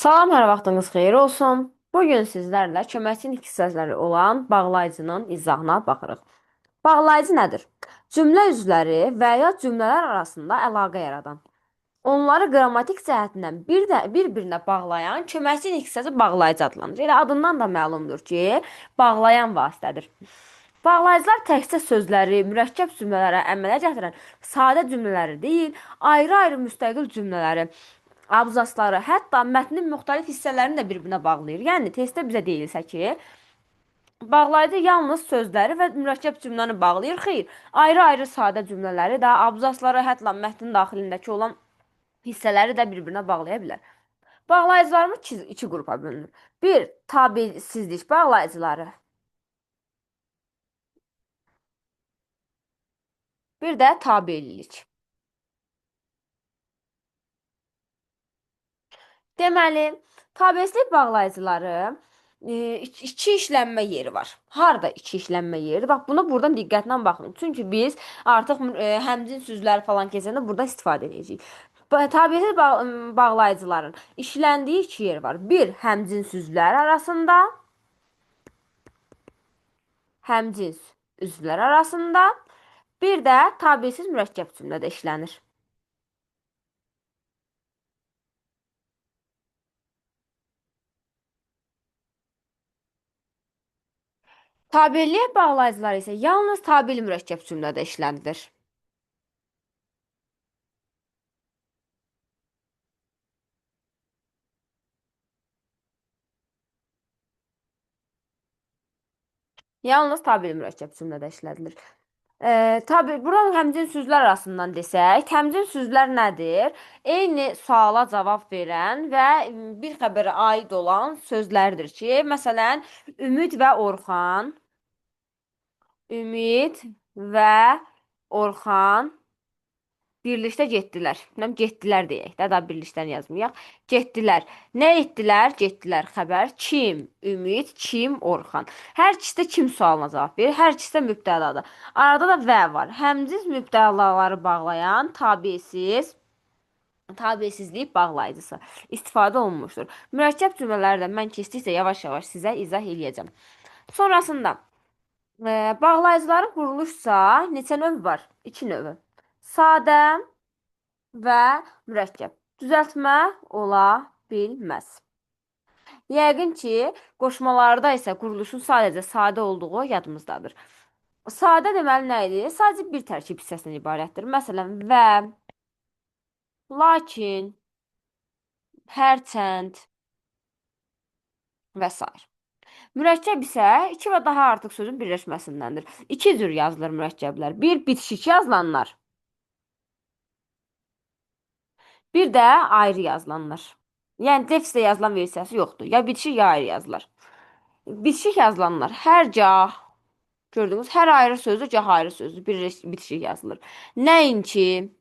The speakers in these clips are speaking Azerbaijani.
Salam, hər vaxtınız xeyir olsun. Bugün sizlərlə köməkçinin hissələri olan bağlayıcının izahına baxırıq. Bağlayıcı nədir? Cümlə üzvləri və ya cümlələr arasında əlaqə yaradan, onları qrammatik cəhətindən bir-birinə bağlayan köməkçinin hissəsi bağlayıcı adlanır. Elə adından da məlumdur ki, bağlayan vasitədir. Bağlayıcılar təkcə sözləri, mürəkkəb cümlələrə əmələ gətirən sadə cümlələri deyil, ayrı-ayrı müstəqil cümlələri, abzasları, hətta mətnin müxtəlif hissələrini də bir-birinə bağlayır. Yəni testdə bizə deyilsə ki, bağlayıcı yalnız sözləri və mürəkkəb cümləni bağlayır. Xeyr, ayrı-ayrı sadə cümlələri də, abzasları, hətta mətnin daxilindəki olan hissələri də bir-birinə bağlaya bilər. Bağlayıcılarımız iki qrupa bölünür. Bir, tabesizlik bağlayıcıları. Bir də tabelilik. Deməli, tabeslik bağlayıcıları iki işlənmə yeri var. Harda iki işlənmə yeri? Bax, buna buradan diqqətlə baxın. Çünki biz artıq həmcin sözləri falan keçəndə burada istifadə edəcəyik. Tabeslik bağlayıcıların işləndiyi iki yer var. Bir, həmcin sözlər arasında, həmcins üzvlər arasında, bir də tabesiz mürəkkəb cümlədə işlənir. Tabelliyə bağlayıcılar isə yalnız tabeli mürəkkəb cümlədə işlənilir. Yalnız tabeli mürəkkəb cümlədə işlədilir. Tabii, burada həmcin sözlər arasından desək, həmcin sözlər nədir? Eyni suala cavab verən və bir xəbərə aid olan sözlərdir ki, məsələn, Ümid və Orxan birlikdə getdilər. Bilməm, getdilər deyək də, daha birlikdən yazmayaq. Getdilər. Nə etdilər? Getdilər. Xəbər kim? Ümid, kim? Orxan. Hər ikisi də kim sualına cavab verir. Hər ikisi də mübtədadır. Arada da və var. Həmciz mübtədaları bağlayan tabesizlik bağlayıcısı istifadə olunmuşdur. Mürəkkəb cümlələri də mən keçdikcə yavaş-yavaş sizə izah eləyəcəm. Sonrasında bağlayıcıların quruluşsa neçə növ var? İki növü. Sadə və mürəkkəb. Düzəltmə ola bilməz. Yəqin ki, qoşmalarda isə quruluşun sadəcə sadə olduğu yadımızdadır. Sadə deməli nə idi? Sadəcə bir tərkib hissəsindən ibarətdir. Məsələn, və, lakin, hərçənd və s. Mürəkkəb isə iki və daha artıq sözün birləşməsindəndir. İki cür yazılır mürəkkəblər. Bir, bitişik yazılanlar. Bir də ayrı yazılanlar. Yəni defisdə yazılan versiyası yoxdur. Ya bitişik ya ayrı yazılar. Bitişik yazılanlar hər cah gördüyünüz hər ayrı sözü cah ayrı sözü bitişik yazılır. Nəinki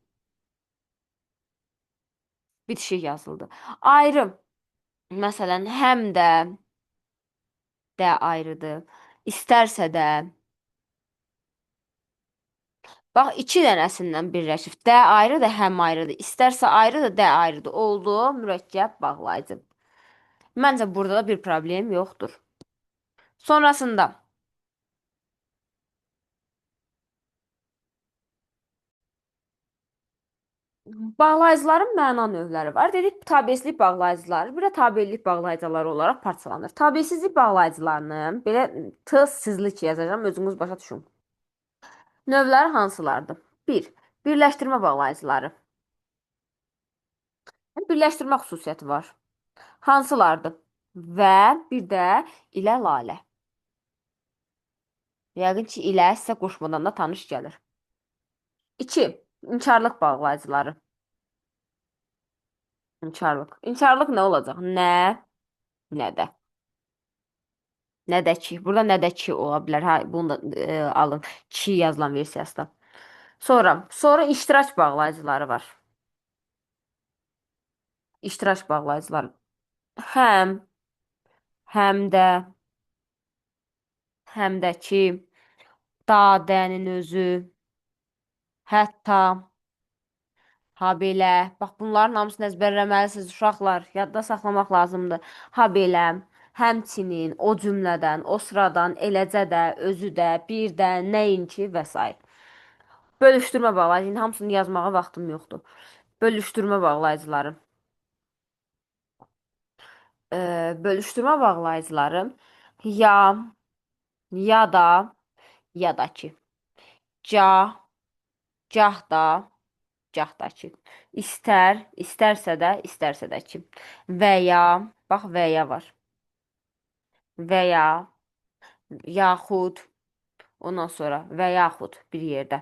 bitişik yazıldı. Ayrı. Məsələn, həm də ayrıdır. İstərsə də. Bax, iki dənəsindən birləşib. Də ayrıdır, həm ayrıdır. İstərsə ayrıdır, də ayrıdır. Oldu, mürəkkəb bağlayıcı. Məncə burada da bir problem yoxdur. Sonrasında bağlayıcıların məna növləri var. Dedik, tabeslik bağlayıcıları, bir də tabellik bağlayıcıları olaraq parçalanır. Tabesizlik bağlayıcılarını belə sizlik yazacağam, özünüz başa düşün. Növləri hansılardır? 1. Birləşdirmə bağlayıcıları. Birləşdirmə xüsusiyyəti var. Hansılardır? Və bir də ilə lalə. Yəqin ki, ilə sizə qoşmadan da tanış gəlir. 2. İnkarlıq bağlayıcıları. İnkarlıq. İnkarlıq nə olacaq? Nə də. Nə də ki. Burada nə də ki ola bilər. Ha, bunu da alın. Ki yazılan versiyasında. Sonra iştirak bağlayıcıları var. İştirak bağlayıcıları. Həm, həm də, həm də ki, da, dənin özü, hətta, Habelə. Bax, bunların hamısını əzbərləməlisiniz uşaqlar. Yadda saxlamaq lazımdır. Habelə, həmçinin, o cümlədən, o sıradan, eləcə də, özü də, bir də, nəinki və s. Bölüşdürmə bağlayıcı. İndi hamısını yazmağa vaxtım yoxdur. Bölüşdürmə bağlayıcıları. Bölüşdürmə bağlayıcıları ya, ya da, ya da ki. Ca, cah da, cah da ki. İstər, istərsə də, istərsə də ki. Və ya, bax və ya var. Və ya, yaxud, ondan sonra və yaxud bir yerdə.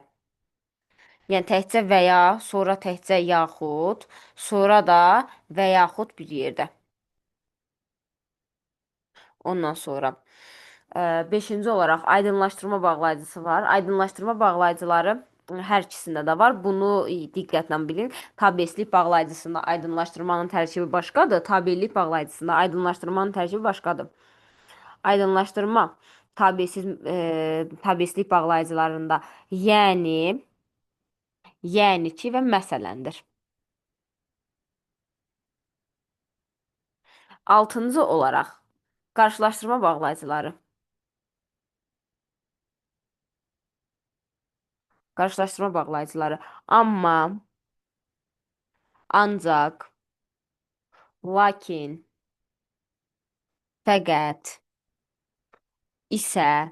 Yəni təkcə və ya, sonra təkcə yaxud, sonra da və yaxud bir yerdə. Ondan sonra beşinci olaraq aydınlaşdırma bağlayıcısı var. Aydınlaşdırma bağlayıcıları hər ikisində də var. Bunu diqqətlə bilin. Tabeslik bağlayıcısında aydınlaşdırmanın tərkibi başqadır. Tabellik bağlayıcısında aydınlaşdırmanın tərkibi başqadır. Aydınlaşdırma tabeslik bağlayıcılarında yəni ki və məsələndir. Altıncı olaraq qarşılaşdırma bağlayıcıları. Qarşılaşdırma bağlayıcıları. Amma, ancaq, lakin, fəqət, isə,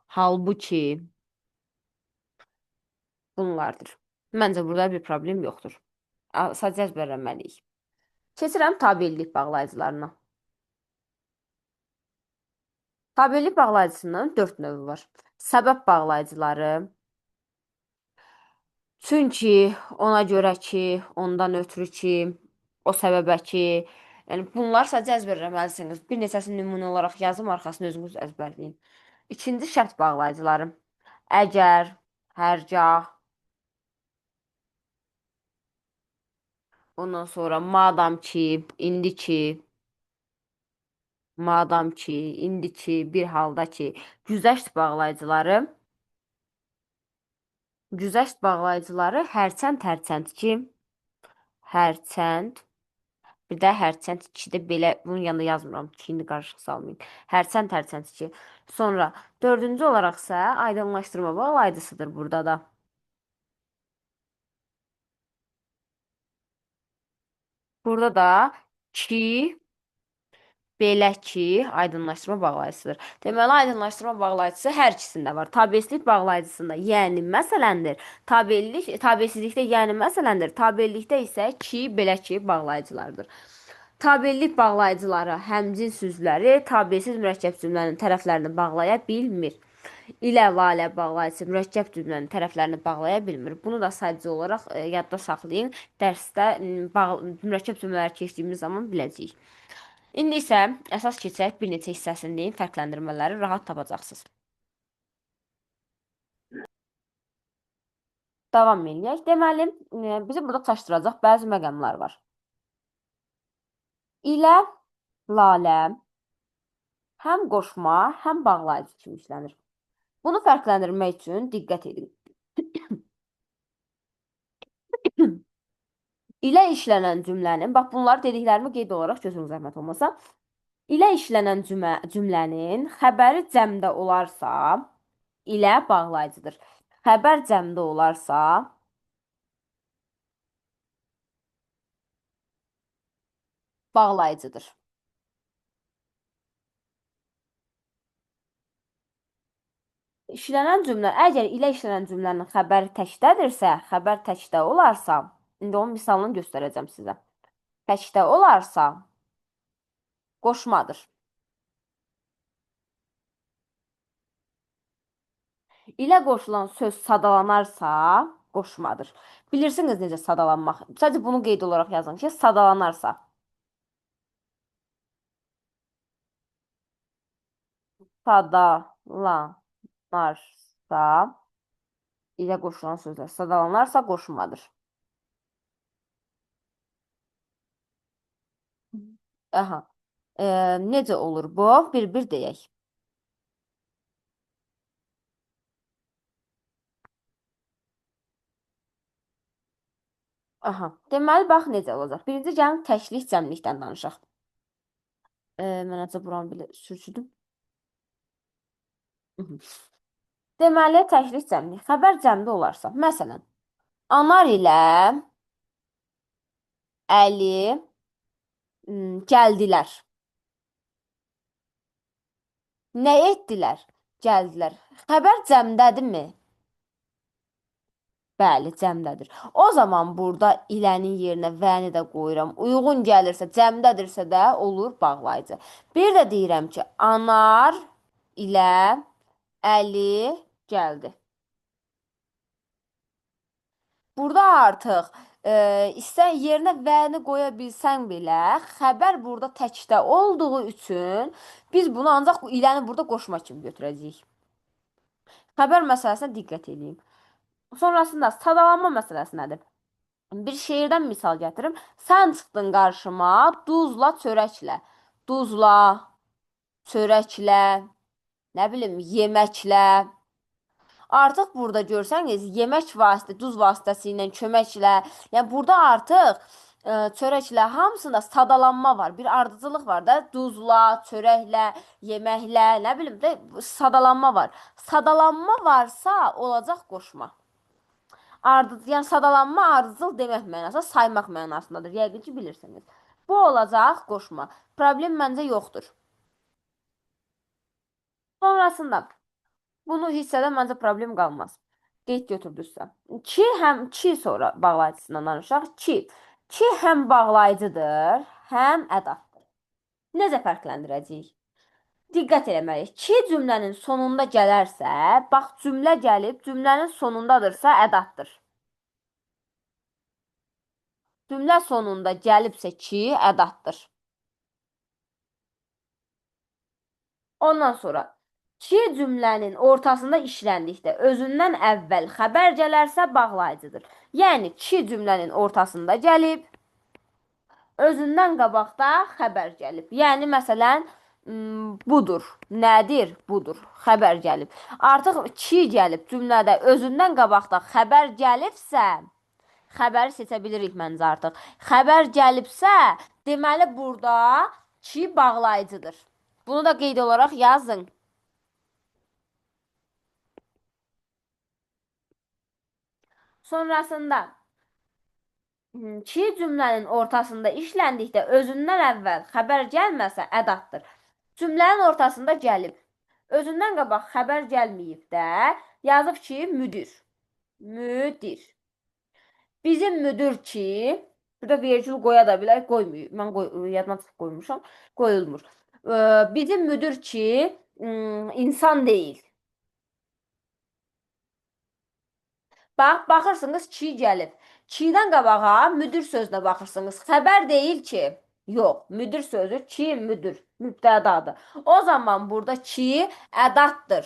halbuki bunlardır. Məncə burada bir problem yoxdur. Sadəcə əzbərləməliyik. Keçirəm tabellik bağlayıcılarına. Tabellik bağlayıcısının 4 növü var. Səbəb bağlayıcıları. Çünki, ona görə ki, ondan ötürü ki, o səbəbə ki, yəni bunlar sadəcə əzbərləməlisiniz. Bir neçəsini nümunə olaraq yazım, arxasını özünüz əzbərləyin. İkinci şərt bağlayıcıları. Əgər, hərgah, ondan sonra madam ki, indi ki, bir halda ki, güzəşt bağlayıcıları. Güzəşt bağlayıcıları hərçənd ki, hərçənd, bir də hərçənd 2-də belə, bunun yanında yazmıram, 2-ni qarışıq salmayın. Hərçənd ki. Sonra dördüncü olaraq isə aydınlaşdırma bağlayıcısıdır burada da. Burada da ki, belə ki, aydınlaşdırma bağlayıcısıdır. Deməli, aydınlaşdırma bağlayıcısı hər ikisində var. Tabeslik bağlayıcısında yəni məsələndir. Tabesizlikdə yəni məsələndir. Tabellikdə isə ki, belə ki bağlayıcılardır. Tabellik bağlayıcıları həmcins sözləri tabesiz mürəkkəb cümlənin tərəflərini bağlaya bilmir. İlə lalə bağlayıcısı mürəkkəb cümlənin tərəflərini bağlaya bilmir. Bunu da sadəcə olaraq yadda saxlayın. Dərsdə mürəkkəb cümlələr keçdiyimiz zaman biləcəyik. İndi isə əsas keçək bir neçə hissəsində fərqləndirmələri rahat tapacaqsınız. Davam edək. Deməli, bizi burada çaşdıracaq bəzi məqamlar var. İlə, lalə həm qoşma, həm bağlayıcı kimi işlənir. Bunu fərqləndirmək üçün diqqət edin. İlə işlənən cümlənin, bax bunları dediklərimi qeyd olaraq gözünüz zəhmət olmasa, ilə işlənən cümlənin xəbəri cəmdə olarsa, ilə bağlayıcıdır. Xəbər cəmdə olarsa, bağlayıcıdır. İşlənən cümlə, əgər ilə işlənən cümlənin xəbəri təkdədirsə, xəbər təkdə olarsa, indi onun misalını göstərəcəm sizə. Təkdə olarsa, qoşmadır. İlə qoşulan söz sadalanarsa, qoşmadır. Bilirsiniz necə sadalanmaq. Sadəcə bunu qeyd olaraq yazın ki, sadalanarsa. Sadalanarsa, ilə qoşulan sözlər sadalanarsa, qoşmadır. Aha. Necə olur bu? Bir-bir deyək. Aha. Deməli, bax necə olacaq. Birinci gəlin təklik, cəmlikdən danışaq. Mən necə buranı belə sürçüdüm. Mhm. Deməli, təklik, cəmlik. Xəbər cəmdə olarsa, məsələn, Anar ilə Əli gəldilər. Nə etdilər? Gəldilər. Xəbər cəmdədirmi? Bəli, cəmdədir. O zaman burada ilənin yerinə vəni də qoyuram. Uyğun gəlirsə, cəmdədirsə də olur bağlayıcı. Bir də deyirəm ki, Anar ilə Əli gəldi. Burada artıq istən yerinə vəni qoya bilsən belə, xəbər burada təkdə olduğu üçün biz bunu ancaq bu iləni burada qoşma kimi götürəcəyik. Xəbər məsələsinə diqqət edeyim. Sonrasında sadalanma məsələsi nədir? Bir şeirdən misal gətirim. Sən çıxdın qarşıma duzla çörəklə. Duzla, çörəklə, nə bilim, yeməklə. Artıq burada görsəniz, yemək vasitə, duz vasitəsi ilə, köməklə, yəni burada artıq çörəklə hamısında sadalanma var. Bir ardıcıllıq var da, duzla, çörəklə, yeməklə, nə bilim də sadalanma var. Sadalanma varsa olacaq qoşma. Yəni sadalanma ardıcıl demək mənasında, saymaq mənasındadır. Yəqin ki, bilirsiniz. Bu olacaq qoşma. Problem məncə yoxdur. Sonrasında bunu hissədə məncə problem qalmaz. Qeyd götürdünüzsə. Ki sonra bağlayıcısından danışaq. Ki həm bağlayıcıdır, həm ədatdır. Necə fərqləndirəcəyik? Diqqət eləməliyik. Ki cümlənin sonunda gələrsə, bax cümlə gəlib cümlənin sonundadırsa ədatdır. Cümlə sonunda gəlibsə ki, ədatdır. Ondan sonra ki cümlənin ortasında işləndikdə özündən əvvəl xəbər gələrsə bağlayıcıdır. Yəni ki cümlənin ortasında gəlib, özündən qabaqda xəbər gəlib. Yəni məsələn budur. Nədir? Budur. Xəbər gəlib. Artıq ki gəlib cümlədə özündən qabaqda xəbər gəlibsə, xəbəri seçə bilirik məncə artıq. Xəbər gəlibsə, deməli burada ki bağlayıcıdır. Bunu da qeyd olaraq yazın. Sonrasında ki cümlənin ortasında işləndikdə özündən əvvəl xəbər gəlməsə ədatdır. Cümlənin ortasında gəlib. Özündən qabaq xəbər gəlməyib də yazıb ki müdir. Müdir. Bizim müdür ki, burada vergül qoya da bilər, qoymuyor. Mən yadına qoymuşam, qoyulmur. Bizim müdür ki insan deyil. Bax, baxırsınız ki gəlib. Ki'dən qabağa müdür sözünə baxırsınız. Xəbər deyil ki. Yox, müdür sözü ki, müdür, mübtədadır. O zaman burada ki ədatdır.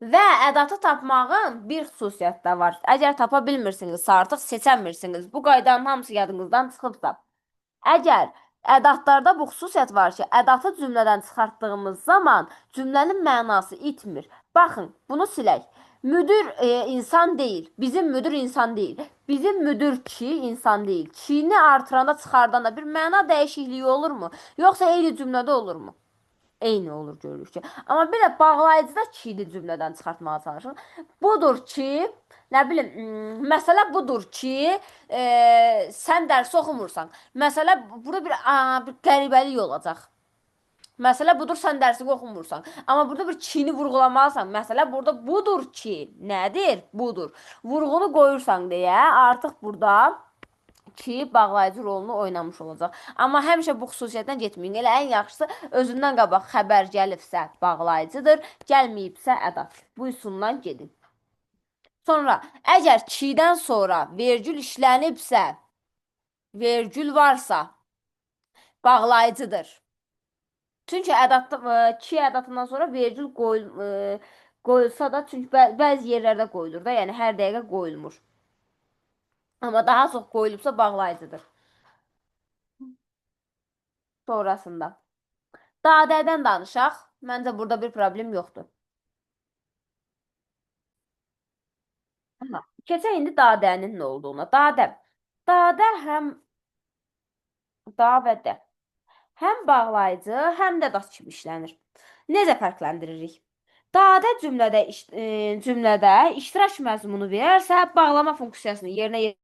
Və ədatı tapmağın bir xüsusiyyəti də var. Əgər tapa bilmirsinizsə, artıq seçəmirsiniz. Bu qaydanın hamısı yadınızdan çıxıbsa. Əgər ədatlarda bu xüsusiyyət var ki, ədatı cümlədən çıxartdığımız zaman cümlənin mənası itmir. Baxın, bunu silək. Müdür insan deyil. Bizim müdür insan deyil. Bizim müdür ki insan deyil. Kini artıranda çıxardanda bir məna dəyişikliyi olurmu? Yoxsa eyni cümlədə olurmu? Eyni olur görürük ki. Amma bir də bağlayıcıda kini cümlədən çıxartmağa çalışın. Budur ki, nə bilim, məsələ budur ki, sən dərs oxumursan. Məsələ burada bir qəribəlik olacaq. Məsələ budur, sən dərsi oxumursan. Amma burada bir kini vurğulamalısan. Məsələ burada budur ki, nədir? Budur. Vurğunu qoyursan deyə artıq burada ki bağlayıcı rolunu oynamış olacaq. Amma həmişə bu xüsusiyyətdən getməyin. Elə ən yaxşısı özündən qabaq xəbər gəlibsə bağlayıcıdır, gəlməyibsə ədat. Bu üsuldan gedin. Sonra əgər ki'dən sonra vergül işlənibsə, vergül varsa bağlayıcıdır. Çünki ki ədatından sonra vergül qoyulsa da, çünki bəzi yerlərdə qoyulur da, yəni hər dəqiqə qoyulmur. Amma daha çox qoyulubsa bağlayıcıdır. Sonrasında. Dadədən danışaq. Məncə burada bir problem yoxdur. Keçək indi dadənin nə olduğuna. Dadə həm da və də. Həm bağlayıcı, həm də dat kimi işlənir. Necə fərqləndiririk? Dadə cümlədə iştirak məzmunu verərsə, bağlama funksiyasını yerinə yetirir.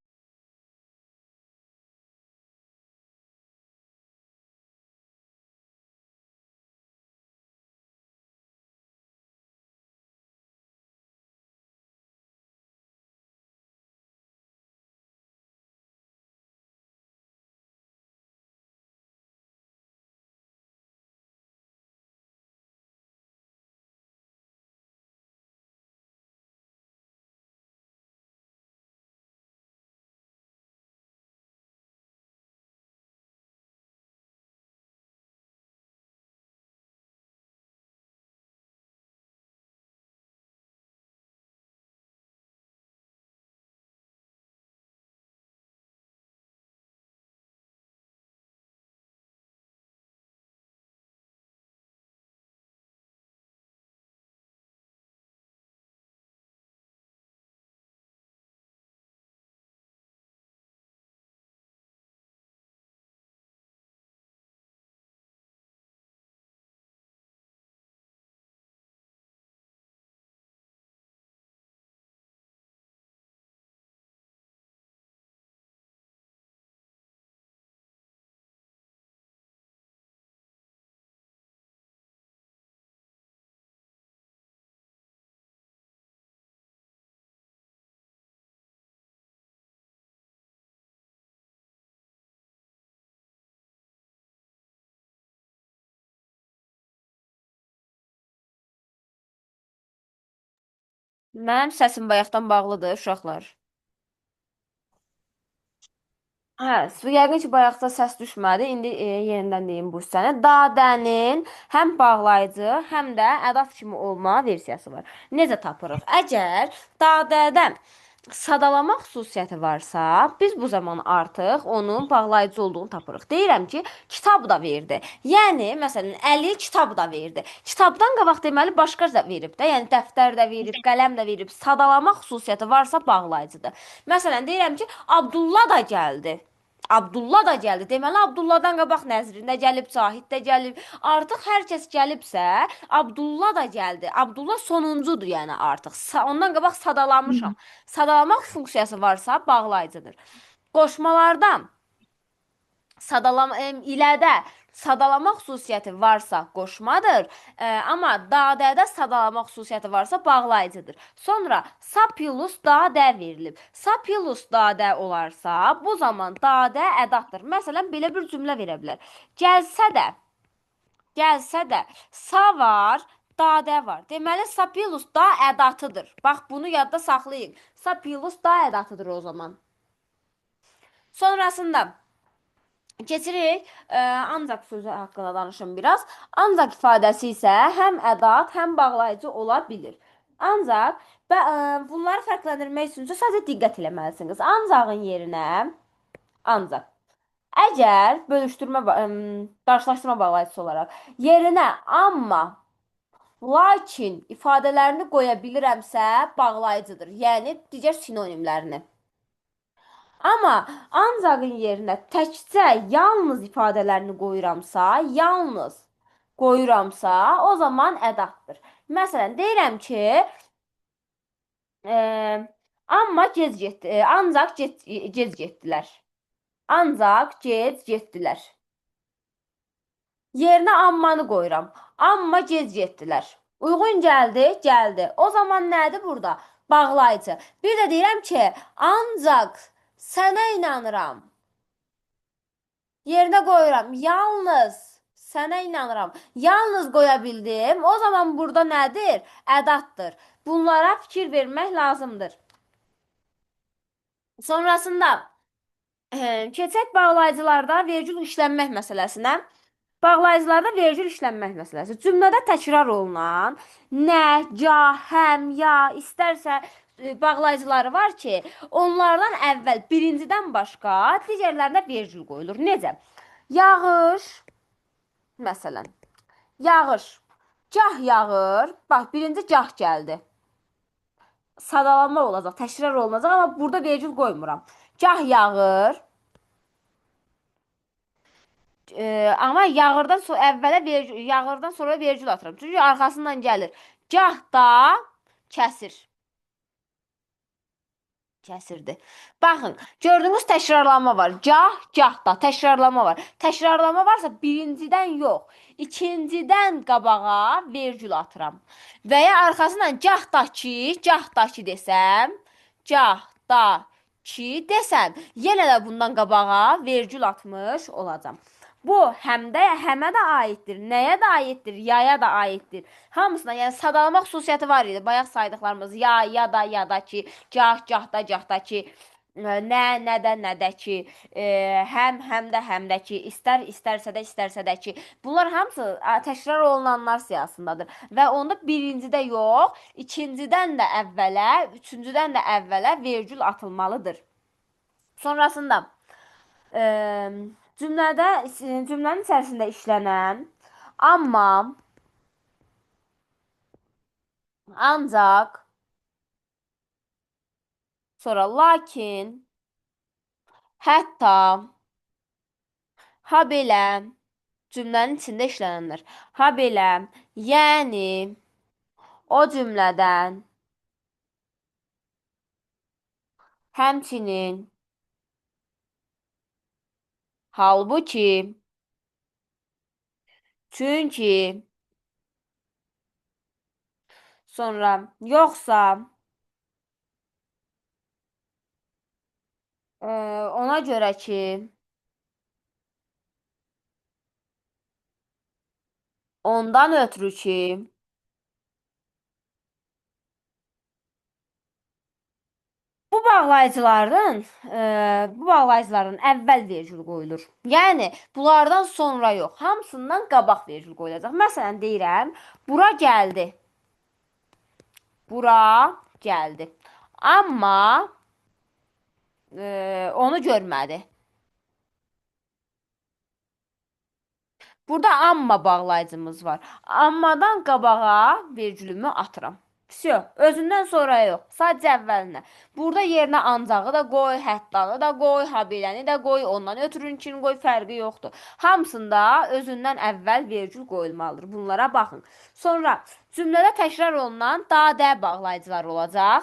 Mənim səsim bayaqdan bağlıdır, uşaqlar. Hə, yəqin ki, bayaqda səs düşmədi. İndi yenidən deyim bu sənə. Dadənin həm bağlayıcı, həm də ədaf kimi olma versiyası var. Necə tapırıq? Əgər dadədə sadalama xüsusiyyəti varsa, biz bu zaman artıq onun bağlayıcı olduğunu tapırıq. Deyirəm ki, kitab da verdi. Yəni, məsələn, Əli kitab da verdi. Kitabdan qabaq deməli başqa da verib də. Yəni dəftər də verib, qələm də verib. Sadalama xüsusiyyəti varsa bağlayıcıdır. Məsələn, deyirəm ki, Abdullah da gəldi. Abdullah da gəldi. Deməli Abdullahdan qabaq Nəzrin də gəlib, Zahid də gəlib. Artıq hər kəs gəlibsə, Abdullah da gəldi. Abdullah sonuncudur, yəni artıq. Ondan qabaq sadalamışam. Sadalamaq funksiyası varsa bağlayıcıdır. Qoşmalardan ilədə sadalama xüsusiyyəti varsa qoşmadır, amma dadədə sadalama xüsusiyyəti varsa bağlayıcıdır. Sonra sapilus dadə verilib. Sapilus dadə olarsa, bu zaman dadə ədatdır. Məsələn, belə bir cümlə verə bilər. Gəlsə də, sa var, dadə var. Deməli, sapilus da ədatıdır. Bax, bunu yadda saxlayın. Sapilus da ədatıdır o zaman. Sonrasında keçirik, ancaq sözü haqqında danışım biraz. Ancaq ifadəsi isə həm ədat, həm bağlayıcı ola bilir. Ancaq bunları fərqləndirmək üçün sadəcə diqqət eləməlisiniz. Ancaqın yerinə ancaq. Əgər qarşılaşdırma bağlayıcısı olaraq yerinə amma, lakin ifadələrini qoya bilirəmsə bağlayıcıdır. Yəni digər sinonimlərini. Amma ancaqın yerinə təkcə yalnız ifadələrini qoyuramsa, o zaman ədatdır. Məsələn, deyirəm ki, amma gec getdi, ancaq gec getdilər. Ancaq gec getdilər. Yerinə ammanı qoyuram. Amma gec getdilər. Uyğun gəldi. O zaman nədir burada? Bağlayıcı. Bir də deyirəm ki, ancaq sənə inanıram. Yerinə qoyuram. Yalnız sənə inanıram. Yalnız qoya bildim. O zaman burada nədir? Ədatdır. Bunlara fikir vermək lazımdır. Sonrasında keçək bağlayıcılarda vergül işlənmək məsələsinə. Bağlayıcılarda vergül işlənmək məsələsi. Cümlədə təkrar olunan nə, ca, həm, ya, istərsə bağlayıcıları var ki, onlardan əvvəl birincidən başqa digərlərinə vergül qoyulur. Necə? Yağış, məsələn, yağış, gah yağır, bax, birinci gah gəldi. Sadalanma olacaq, təkrar olunacaq, amma burada vergül qoymuram. Gah yağır, amma yağırdan sonra vergül atıram. Çünki arxasından gəlir. Gah da kəsir. Kəsirdi. Baxın, gördüyünüz təkrarlanma var. Gah da təkrarlanma var. Təkrarlanma varsa birincidən yox, ikincidən qabağa vergül atıram. Və ya arxasından gah da ki desəm, gah da ki desəm, yenə də bundan qabağa vergül atmış olacam. Bu həm də həmə də aiddir, nəyə də aiddir, yaya da aiddir. Hamısına, yəni sadalamaq xüsusiyyəti var idi. Bayaq saydıqlarımız ya da ki, gah da ki, nə də ki, həm də ki, istərsə də ki, bunlar hamısı təkrar olunanlar siyahısındadır və onda birincidə yox, ikincidən də əvvələ, üçüncüdən də əvvələ vergül atılmalıdır. Sonrasında e, cümlənin içərisində işlənən amma, ancaq, sonra lakin, hətta, ha belə cümlənin içində işlənənlər. Ha belə, yəni o cümlədən, həmçinin, halbuki, çünki, sonra yoxsa, ona görə ki, ondan ötürü ki, bu bağlayıcıların əvvəl vergül qoyulur. Yəni bunlardan sonra yox, hamısından qabaq vergül qoyulacaq. Məsələn deyirəm, bura gəldi. Bura gəldi. Amma onu görmədi. Burada amma bağlayıcımız var. Ammadan qabağa vergülümü atıram. Vsyo, özündən sonra yox, sadəcə əvvəlinə. Burada yerinə ancağı da qoy, həttanı da qoy, habeləni də qoy, ondan ötürünkini qoy, fərqi yoxdur. Hamısında özündən əvvəl vergül qoyulmalıdır. Bunlara baxın. Sonra cümlədə təkrar olunan dadə bağlayıcılar olacaq.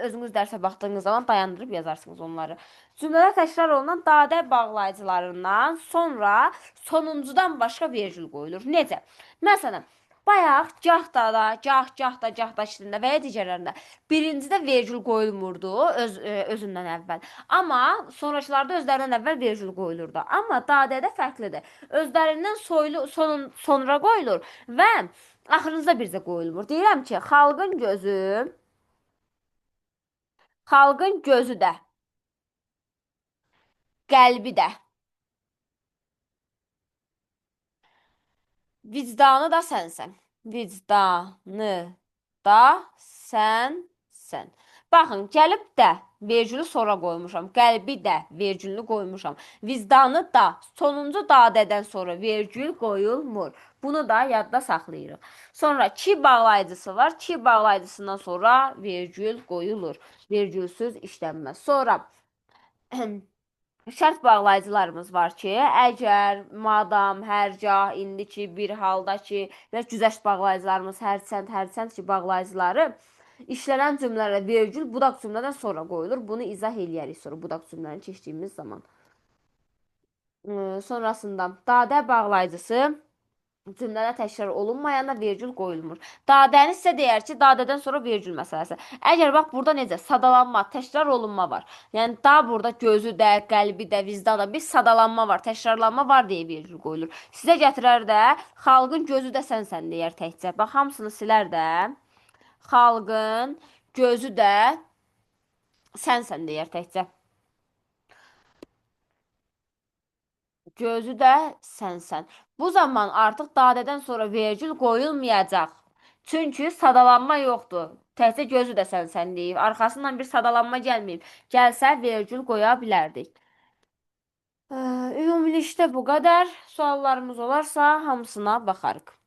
Özünüz dərsə baxdığınız zaman dayandırıb yazarsınız onları. Cümlədə təkrar olunan dadə bağlayıcılarından sonra sonuncudan başqa vergül qoyulur. Necə? Məsələn, bayaq gah da şeklində və ya digərlərində birincidə vergül qoyulmurdu özündən əvvəl. Amma sonrakılarda özlərindən əvvəl vergül qoyulurdu. Amma dadədə fərqlidir. Özlərindən sonra qoyulur və axırıncıda bircə qoyulmur. Deyirəm ki, xalqın gözü də, qəlbi də, vicdanı da sənsən. Vicdanı da sənsən. Baxın, gəlib də vergülü sonra qoymuşam. Qəlbi də vergülünü qoymuşam. Vicdanı da sonuncu dadədən sonra vergül qoyulmur. Bunu da yadda saxlayırıq. Sonra ki bağlayıcısı var. Ki bağlayıcısından sonra vergül qoyulur. Vergülsüz işlənməz. Sonra şərt bağlayıcılarımız var ki, əgər, madam, hərgah, indiki, bir halda ki və güzəşt bağlayıcılarımız hərçənd ki bağlayıcıları işlənən cümlələrə vergül budaq cümlədən sonra qoyulur. Bunu izah eləyərik sonra budaq cümləni keçdiyimiz zaman. Sonrasında dadə bağlayıcısı cümlədə təkrar olunmayanda vergül qoyulmur. Dadəni sizə deyər ki, dadədən sonra vergül məsələsi. Əgər bax burada necə sadalanma, təkrar olunma var. Yəni da burada gözü də, qəlbi də, vicdan da bir sadalanma var, təkrarlanma var deyə vergül qoyulur. Sizə gətirər də xalqın gözü də sənsən deyər təkcə. Bax hamısını silər də xalqın gözü də sənsən deyər təkcə. Gözü də sənsən. Bu zaman artıq dadədən sonra vergül qoyulmayacaq. Çünki sadalanma yoxdur. Təkcə gözü də sənsən deyib. Arxasından bir sadalanma gəlməyib. Gəlsə vergül qoya bilərdik. Ümumilikdə bu qədər. Suallarımız olarsa hamısına baxarıq.